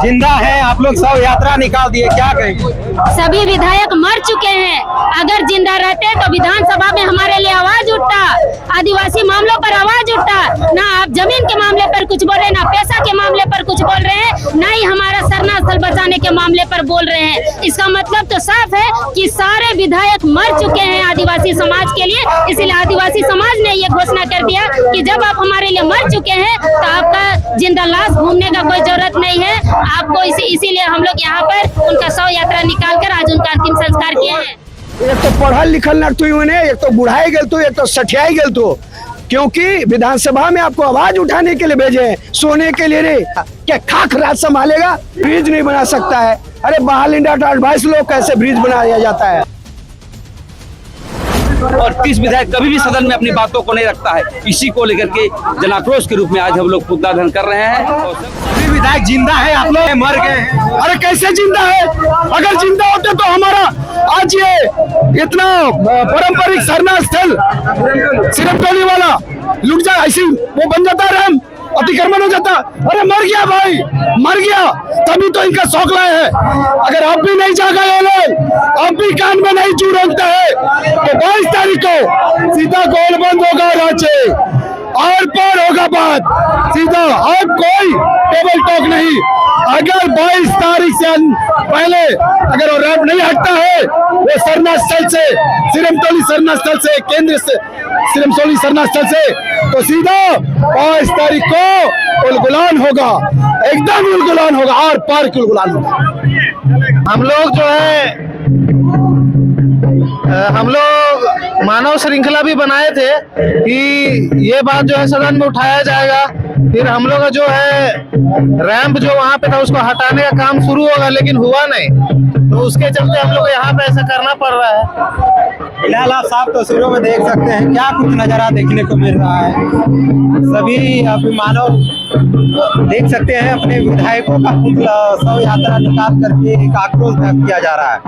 जिंदा है, आप लोग शव यात्रा निकाल दिए, क्या कहेंगे? सभी विधायक मर चुके हैं। अगर जिंदा रहते तो विधानसभा में हमारे लिए आवाज उठता, आदिवासी मामलों पर आवाज उठता। ना आप जमीन के मामले पर कुछ बोल रहे हैं, ना पैसा के मामले पर कुछ बोल रहे हैं, ना ही हमारा सरना स्थल बचाने के मामले पर बोल रहे हैं। इसका मतलब तो साफ है कि सारे विधायक मर चुके हैं आदिवासी समाज के लिए। इसलिए आदिवासी समाज ने ये घोषणा कर दिया कि जब आप हमारे लिए मर चुके हैं तो आपका जिंदा लाश घूमने का कोई जरूरत नहीं है आपको। इसीलिए हम लोग यहाँ पर उनका शव यात्रा निकाल कर आज उनका अंतिम संस्कार किए हैं। एक तो पढ़ल लिखल न तू ने, एक तो बुढ़ाई गल तू, एक तो सठियाई गल तू, क्योंकि विधानसभा में आपको आवाज उठाने के लिए भेजे हैं, सोने के लिए नहीं। क्या खाक राज संभालेगा? ब्रिज नहीं बना सकता है। अरे बहाल इंडिया तो 28 लोग कैसे ब्रिज बनाया जाता है? और 30 विधायक कभी भी सदन में अपनी बातों को नहीं रखता है। इसी को लेकर के जनाक्रोश के रूप में आज हम लोग पुतला दहन कर रहे हैं। सभी विधायक जिंदा है, आप लोग मर गए हैं। अरे कैसे जिंदा है? अगर जिंदा होते तो हमारा आज ये इतना पारंपरिक सरना स्थल सिरमटोली वाला लुट जाए, ऐसी वो बन जाता है, अतिक्रमण हो जाता। अरे मर गया भाई, मर गया, तभी तो इनका शौक लाए है। अगर आप भी नहीं जागा ये लोग, आप भी कान में नहीं जू रखता है तो 22 तारीख को सीधा गोल बंद होगा रांची, और पार होगा बात सीधा। अब कोई टेबल टॉक नहीं। अगर 22 तारीख से पहले अगर वो रैंप नहीं हटता है, वो सरना स्थल से, सिरमटोली सरना स्थल से, केंद्र से सिरमटोली सरना स्थल से, तो सीधा 22 तारीख को उलगुलान होगा, एकदम उलगुलान होगा, और पार की उलगुलान होगा। हम लोग जो है हम लोग मानव श्रृंखला भी बनाए थे कि ये बात जो है सदन में उठाया जाएगा। फिर हम लोग का जो है रैंप जो वहाँ पे था उसको हटाने का काम शुरू होगा, लेकिन हुआ नहीं, तो उसके चलते हम लोग यहाँ पे ऐसा करना पड़ रहा है। फिलहाल आप साफ तस्वीरों में देख सकते हैं क्या कुछ नजारा देखने को मिल रहा है। सभी मानव देख सकते हैं अपने विधायकों का पुतला शव यात्रा निकाल करके एक आक्रोश व्यक्त किया जा रहा है।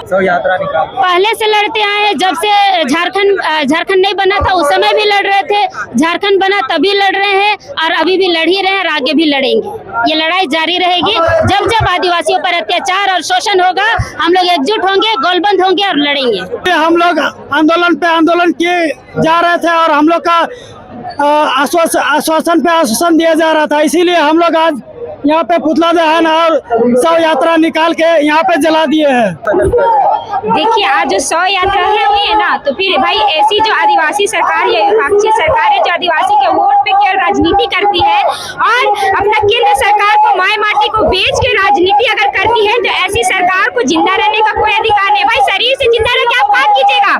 शव यात्रा निकाल पहले से लड़ते आए हैं, जब से झारखंड नहीं बना था उस समय भी लड़ रहे थे, झारखंड बना तभी लड़ रहे हैं, और अभी भी लड़ ही रहे हैं और आगे भी लड़ेंगे। ये लड़ाई जारी रहेगी। जब जब आदिवासियों पर अत्याचार और शोषण होगा हम लोग एकजुट होंगे, गोलबंद होंगे और लड़ेंगे। हम लोग आंदोलन पे आंदोलन किए जा रहे थे और हम लोग का आश्वासन पे आश्वासन दिया जा रहा था, इसीलिए हम लोग आज यहाँ पे पुतला दहन और शव यात्रा निकाल के यहाँ पे जला दिए हैं। देखिए आज जो शव यात्रा हुई है ना, तो फिर भाई ऐसी जो आदिवासी सरकार या विपक्षी सरकार है जो आदिवासी के वोट पे केवल राजनीति करती है और अपना केंद्र सरकार को माय माटी को बेच के राजनीति अगर करती है, तो ऐसी सरकार को जिंदा रहने का कोई अधिकार नहीं। भाई शरीर से जिंदा रह के आप क्या कीजिएगा,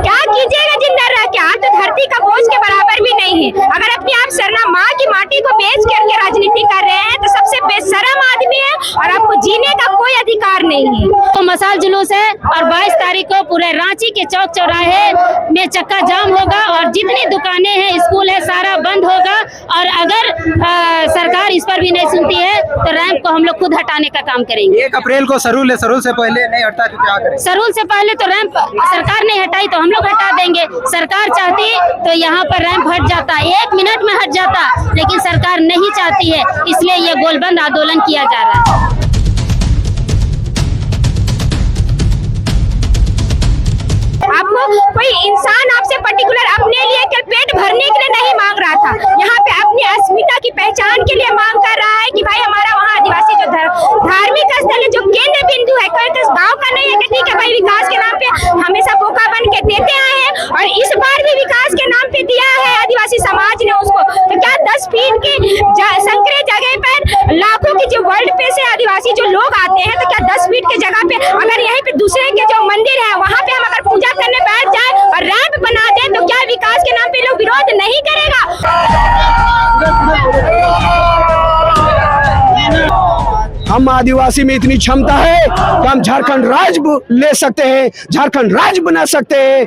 क्या कीजिएगा जिंदा रह के? आप तो धरती का बोझ के बराबर भी नहीं है। अगर अपने आप सरना माँ की माटी को बेच करके राजनीति कर रहे हैं तो सबसे बेशरम आदमी है और आपको जीने का कोई अधिकार नहीं है। तो मसाल जुलूस है और 22 तारीख को पूरे रांची के चौक चौराहे में चक्का जाम होगा और जितनी दुकानें हैं, स्कूल है, सारा बंद होगा। और अगर सरकार इस पर भी नहीं सुनती है तो रैंप को हम लोग खुद हटाने का काम करेंगे। 1 अप्रैल को सरूल से पहले नहीं हटता तो क्या करें? सरूल से पहले तो रैंप सरकार नहीं हटाई तो हम लोग हटा देंगे। सरकार चाहती तो यहाँ पर रैंप हट जाता, 1 मिनट में हट जाता, लेकिन सरकार नहीं चाहती है, इसलिए ये गोलबंद आंदोलन किया जा रहा है। आपको कोई इंसान आपसे पर्टिकुलर अपने लिए के पेट भरने के लिए नहीं मांग रहा था, यहाँ पे अपनी अस्मिता की पहचान के लिए मांग कर रहा है कि भाई हमारा वहाँ आदिवासी जो धार्मिक स्थल है, जो केंद्र बिंदु है, कोई किस गाँव का नहीं है कि ठीक है भाई विकास के नाम पे हमेशा बोका बन के देते आए हैं और इस बार भी विकास के नाम पे दिया है आदिवासी समाज ने उसको। तो क्या 10 फीट की संकरे जगह पर लाखों की जो वर्ल्ड पे से आदिवासी जो लोग आते हैं, तो क्या 10 फीट की जगह पे अगर यहीं पे दूसरे के जो मंदिर है वहाँ पे हम अगर पूजा करने बैठ जाए और रैंप बना दे तो क्या विकास के नाम पे लोग विरोध नहीं करेगा? हम आदिवासी में इतनी क्षमता है कि हम झारखंड राज्य ले सकते हैं, झारखंड राज्य बना सकते हैं।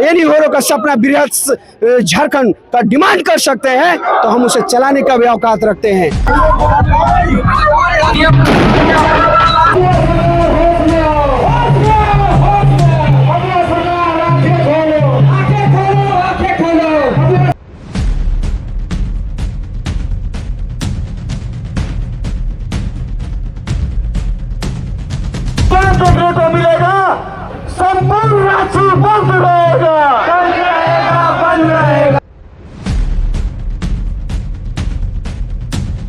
एनी होरो का सपना बृहत झारखंड का डिमांड कर सकते हैं, तो हम उसे चलाने का भी औकात रखते हैं। देखने को मिलेगा, संपूर्ण रांची बंद रहेगा।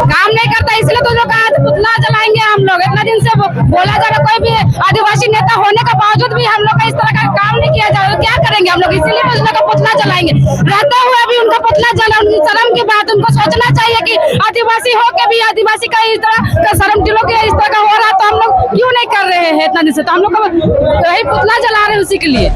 काम नहीं करता इसलिए तो लोग आज पुतला जलाएंगे। हम लोग इतना दिन से बोला जा रहा, कोई भी आदिवासी नेता होने के बावजूद भी हम लोग का इस तरह का काम नहीं किया जा रहा, क्या करेंगे हम लोग? इसीलिए उस लोग का पुतला जलाएंगे। रहते हुए भी उनका पुतला जला, उनकी शर्म की बात, उनको सोचना चाहिए कि आदिवासी हो के भी आदिवासी का इस तरह का शर्म दिलों के इस तरह का हो रहा, तो हम लोग क्यों नहीं कर रहे हैं इतना दिन से? तो हम लोग यही पुतला जला रहे हैं उसी के लिए।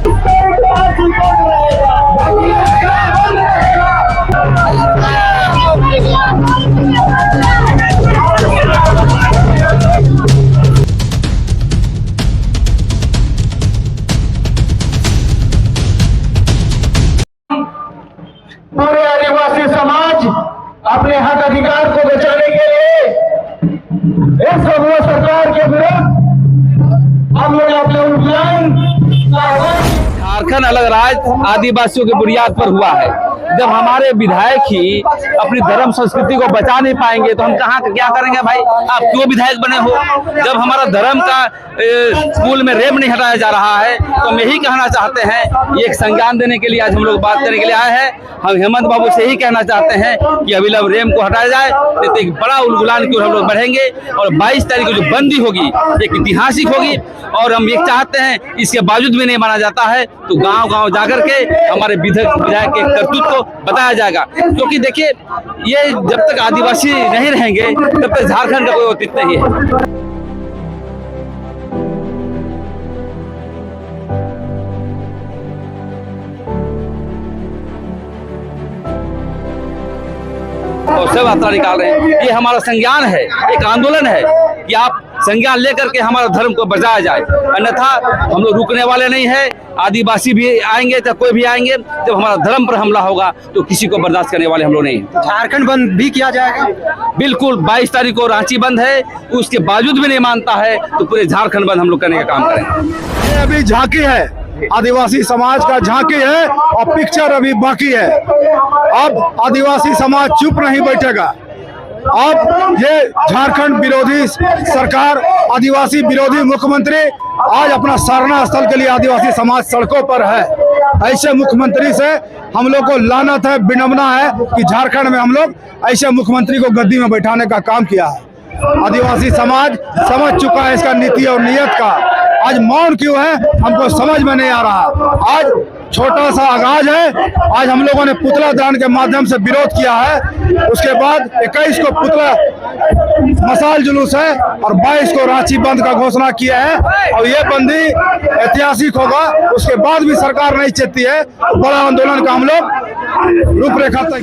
पूरे आदिवासी समाज अपने हक अधिकार को बचाने के लिए इस सरकार के विरुद्ध हम लोग अपने उन्मूलन झारखंड अलग राज्य आदिवासियों के बुनियाद पर हुआ है। जब हमारे विधायक ही अपनी धर्म संस्कृति को बचा नहीं पाएंगे तो हम कहाँ क्या करेंगे भाई? आप क्यों विधायक बने हो? जब हमारा धर्म का स्कूल में रेप नहीं हटाया जा रहा है तो हम यही कहना चाहते हैं, ये एक संज्ञान देने के लिए आज हम लोग बात करने के लिए आए हैं। हम हेमंत बाबू से यही कहना चाहते हैं कि अविलंब रेप को हटाया जाए, तो एक बड़ा उलगुलान की ओर हम लोग बढ़ेंगे और 22 तारीख को जो बंदी होगी एक ऐतिहासिक होगी। और हम ये चाहते हैं, इसके बावजूद भी नहीं माना जाता है तो गांव-गांव जाकर के हमारे विधायक के करतूत को बताया जाएगा। क्योंकि देखिए, ये जब तक आदिवासी नहीं रहेंगे तब तक झारखंड का कोई अस्तित्व नहीं है। और सब यात्रा निकाल रहे हैं, ये हमारा संज्ञान है, एक आंदोलन है कि आप संज्ञान लेकर के हमारे धर्म को बचाया जाए, अन्यथा हम लोग रुकने वाले नहीं है। आदिवासी भी आएंगे तो कोई भी आएंगे, जब हमारा धर्म पर हमला होगा तो किसी को बर्दाश्त करने वाले हम लोग नहीं। झारखंड बंद भी किया जाएगा? बिल्कुल, 22 तारीख को रांची बंद है, उसके बावजूद भी नहीं मानता है तो पूरे झारखंड बंद हम लोग करने का काम करेंगे। ये अभी झांकी है, आदिवासी समाज का झांकी है और पिक्चर अभी बाकी है। अब आदिवासी समाज चुप नहीं बैठेगा। अब ये झारखंड विरोधी सरकार, आदिवासी विरोधी मुख्यमंत्री आज अपना सारना स्थल के लिए आदिवासी समाज सड़कों पर है। ऐसे मुख्यमंत्री से हम लोग को लानत है, विनम्रता है कि झारखंड में हम लोग ऐसे मुख्यमंत्री को गद्दी में बैठाने का काम किया है। आदिवासी समाज समझ चुका है इसका नीति और नियत का। आज मौन क्यों है हमको समझ में नहीं आ रहा। आज छोटा सा आगाज है, आज हम लोगों ने पुतला दान के माध्यम से विरोध किया है। उसके बाद 21 को पुतला मसाल जुलूस है और 22 को रांची बंद का घोषणा किया है और ये बंदी ऐतिहासिक होगा। उसके बाद भी सरकार नहीं चेतती है तो बड़ा आंदोलन का हम लोग रूपरेखा तय।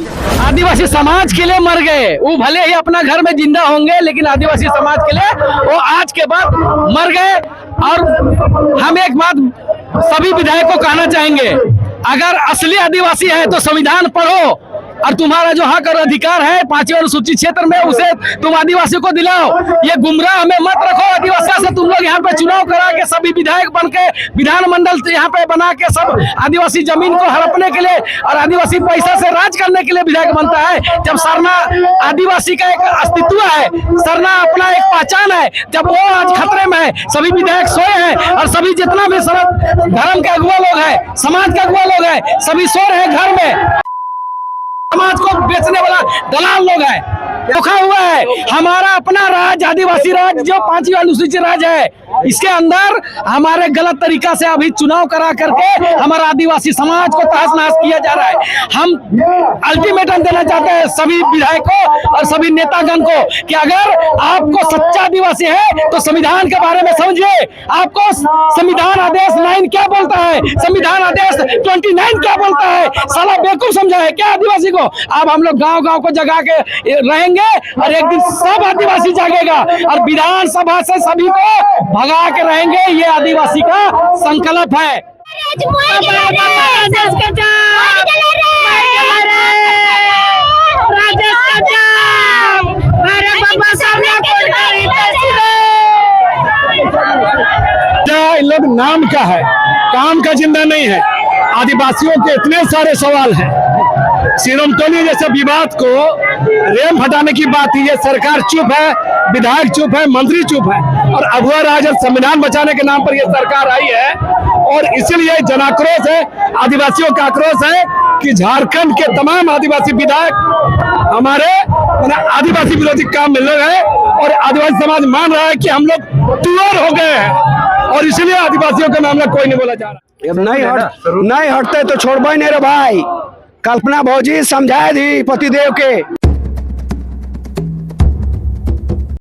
आदिवासी समाज के लिए मर गए, वो भले ही अपना घर में जिंदा होंगे लेकिन आदिवासी समाज के लिए वो आज के बाद मर गए। और हम एक बात सभी विधायकों को कहना चाहेंगे, अगर असली आदिवासी है तो संविधान पढ़ो और तुम्हारा जो हक और अधिकार है 5वीं अनुसूचित क्षेत्र में उसे तुम आदिवासी को दिलाओ। ये गुमराह में मत रखो आदिवासी से। तुम लोग यहाँ पे चुनाव करा के सभी विधायक बन के विधानमंडल यहाँ पे बना के सब आदिवासी जमीन को हड़पने के लिए और आदिवासी पैसा से राज करने के लिए विधायक बनता है। जब सरना आदिवासी का एक अस्तित्व है, सरना अपना एक पहचान है, जब वो आज खतरे में है, सभी विधायक सोए हैं और सभी जितना भी धर्म के अगुआ लोग हैं, समाज के अगुआ लोग हैं, सभी सो रहे हैं घर में। समाज को बेचने वाला दलाल लोग है, धोखा हुआ है। हमारा अपना राज, आदिवासी राज जो 5वीं अनुसूचित राज है, इसके अंदर हमारे गलत तरीका से अभी चुनाव करा करके हमारा आदिवासी समाज को तहस नहस किया जा रहा है। हम अल्टीमेटम देना चाहते हैं सभी विधायकों और सभी नेतागण को कि अगर आपको सच्चा आदिवासी है तो संविधान के बारे में समझिए। आपको संविधान आदेश 9 क्या बोलता है, संविधान आदेश 29 क्या बोलता है, साला बेवकूफ समझा है क्या आदिवासी को? अब हम लोग गांव-गांव को जगा के रहेंगे और एक दिन सब आदिवासी जागेगा और विधानसभा से सभी को भगा के रहेंगे। ये आदिवासी का संकल्प है। इन लोग नाम का है, काम का जिंदा नहीं है। आदिवासियों के इतने सारे सवाल हैं। सिरमटोली जैसे विवाद को रेम हटाने की बात है, सरकार चुप है, विधायक चुप है, मंत्री चुप है। और अगुआ राज और संविधान बचाने के नाम पर ये सरकार आई है। और इसीलिए जन आक्रोश है, आदिवासियों का आक्रोश है कि झारखंड के तमाम आदिवासी विधायक हमारे आदिवासी विरोधी काम में लगे हैं और आदिवासी समाज मान रहा है कि हम लोग टूअर हो गए हैं और इसलिए आदिवासियों का मामला कोई नहीं बोला जा रहा। नहीं हटते तो छोड़बे नहीं रे भाई। कल्पना भौजी समझाए दी पतिदेव के।